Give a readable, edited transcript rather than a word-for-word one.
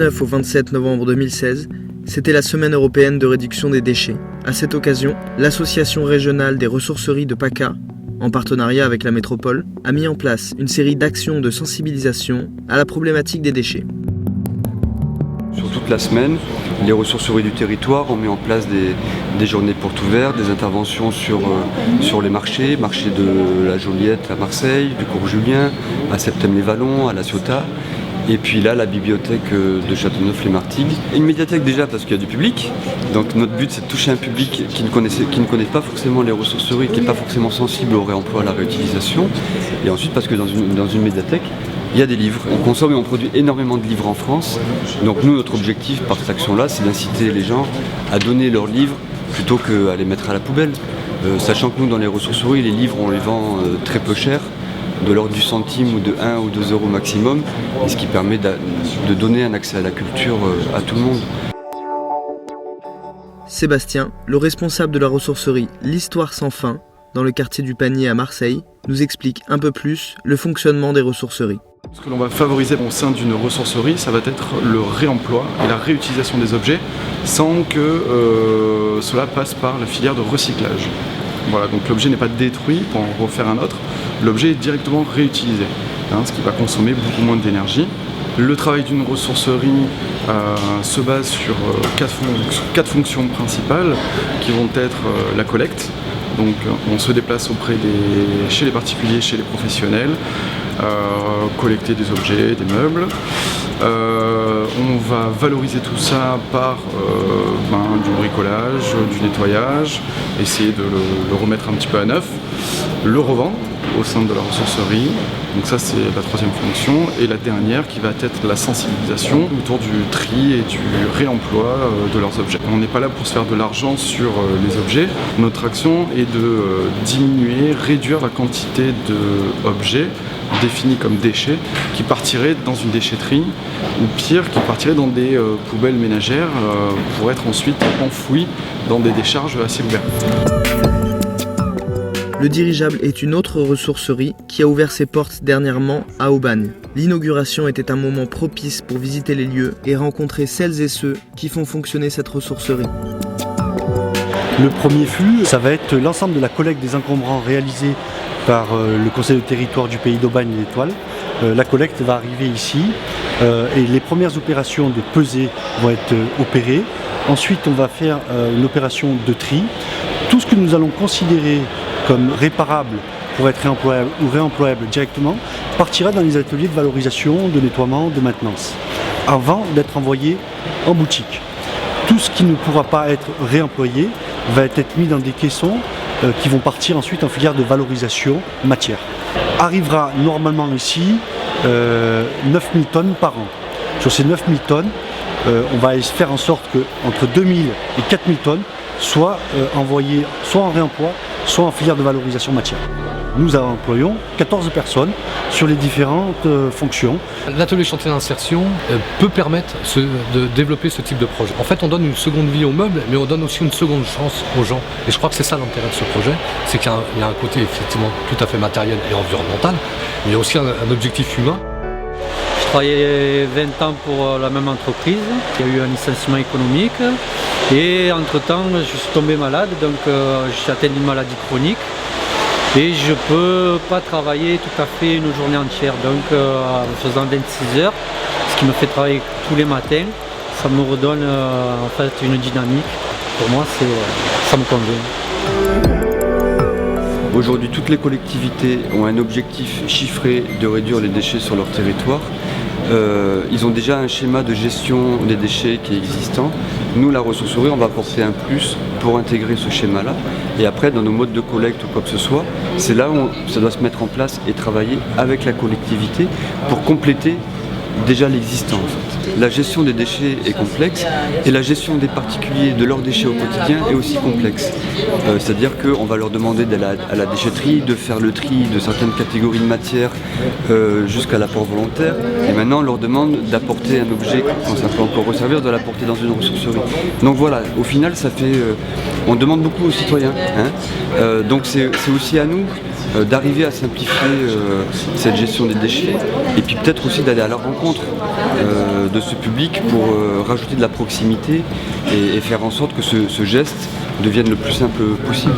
19 au 27 novembre 2016, c'était la Semaine européenne de réduction des déchets. À cette occasion, l'association régionale des ressourceries de PACA, en partenariat avec la métropole, a mis en place une série d'actions de sensibilisation à la problématique des déchets. Sur toute la semaine, les ressourceries du territoire ont mis en place des journées portes ouvertes, des interventions sur les marchés de la Joliette à Marseille, du Cours Julien, à Septem-les-Vallons, à La Ciotat. Et puis là, la bibliothèque de Châteauneuf-les-Martigues. Une médiathèque déjà parce qu'il y a du public. Donc notre but, c'est de toucher un public qui ne connaît pas forcément les ressourceries, qui n'est pas forcément sensible au réemploi, à la réutilisation. Et ensuite parce que dans une médiathèque, il y a des livres. On consomme et on produit énormément de livres en France. Donc nous, notre objectif par cette action-là, c'est d'inciter les gens à donner leurs livres plutôt qu'à les mettre à la poubelle. Sachant que nous, dans les ressourceries, les livres, on les vend très peu cher, de l'ordre du centime ou de 1 ou 2 euros maximum, et ce qui permet de donner un accès à la culture à tout le monde. Sébastien, le responsable de la ressourcerie L'Histoire sans fin, dans le quartier du Panier à Marseille, nous explique un peu plus le fonctionnement des ressourceries. Ce que l'on va favoriser au sein d'une ressourcerie, ça va être le réemploi et la réutilisation des objets sans que cela passe par la filière de recyclage. Voilà, donc l'objet n'est pas détruit pour en refaire un autre, l'objet est directement réutilisé, ce qui va consommer beaucoup moins d'énergie. Le travail d'une ressourcerie se base sur quatre fonctions principales qui vont être la collecte. Donc on se déplace chez les particuliers, chez les professionnels, collecter des objets, des meubles. On va valoriser tout ça par du bricolage, du nettoyage, essayer de le remettre un petit peu à neuf, le revendre au sein de la ressourcerie. Donc ça, c'est la troisième fonction. Et la dernière qui va être la sensibilisation autour du tri et du réemploi de leurs objets. On n'est pas là pour se faire de l'argent sur les objets. Notre action est de réduire la quantité d'objets définis comme déchets qui partiraient dans une déchetterie ou pire, qui partiraient dans des poubelles ménagères pour être ensuite enfouis dans des décharges à ciel ouvert. Le dirigeable est une autre ressourcerie qui a ouvert ses portes dernièrement à Aubagne. L'inauguration était un moment propice pour visiter les lieux et rencontrer celles et ceux qui font fonctionner cette ressourcerie. Le premier flux, ça va être l'ensemble de la collecte des encombrants réalisés par le conseil de territoire du pays d'Aubagne et l'Étoile. La collecte va arriver ici et les premières opérations de pesée vont être opérées. Ensuite, on va faire une opération de tri. Tout ce que nous allons considérer comme réparable pour être réemployable ou réemployable directement, partira dans les ateliers de valorisation, de nettoiement, de maintenance, avant d'être envoyé en boutique. Tout ce qui ne pourra pas être réemployé va être mis dans des caissons qui vont partir ensuite en filière de valorisation matière. Arrivera normalement ici 9000 tonnes par an. Sur ces 9000 tonnes, on va faire en sorte qu'entre 2000 et 4000 tonnes soient envoyées soit en réemploi, soit en filière de valorisation matière. Nous employons 14 personnes sur les différentes fonctions. L'atelier chantier d'insertion peut permettre de développer ce type de projet. En fait, on donne une seconde vie aux meubles, mais on donne aussi une seconde chance aux gens. Et je crois que c'est ça l'intérêt de ce projet, c'est qu'il y a un côté effectivement tout à fait matériel et environnemental, mais il y a aussi un objectif humain. Je travaillais 20 ans pour la même entreprise, il y a eu un licenciement économique et entre-temps je suis tombé malade, donc je suis atteint d'une maladie chronique et je ne peux pas travailler tout à fait une journée entière, donc en faisant 26 heures, ce qui me fait travailler tous les matins, ça me redonne en fait une dynamique. Pour moi, ça me convient. Aujourd'hui, toutes les collectivités ont un objectif chiffré de réduire les déchets sur leur territoire. Ils ont déjà un schéma de gestion des déchets qui est existant. Nous, la ressourcerie, on va apporter un plus pour intégrer ce schéma-là. Et après, dans nos modes de collecte ou quoi que ce soit, c'est là où ça doit se mettre en place et travailler avec la collectivité pour compléter déjà l'existant. En fait. La gestion des déchets est complexe et la gestion des particuliers de leurs déchets au quotidien est aussi complexe. C'est-à-dire qu'on va leur demander d'aller à la déchetterie, de faire le tri de certaines catégories de matières jusqu'à l'apport volontaire. Et maintenant on leur demande d'apporter un objet quand ça peut encore resservir, de l'apporter dans une ressourcerie. Donc voilà, au final ça fait... on demande beaucoup aux citoyens. Donc c'est aussi à nous d'arriver à simplifier cette gestion des déchets et puis peut-être aussi d'aller à la rencontre de ce public pour rajouter de la proximité et faire en sorte que ce geste devienne le plus simple possible.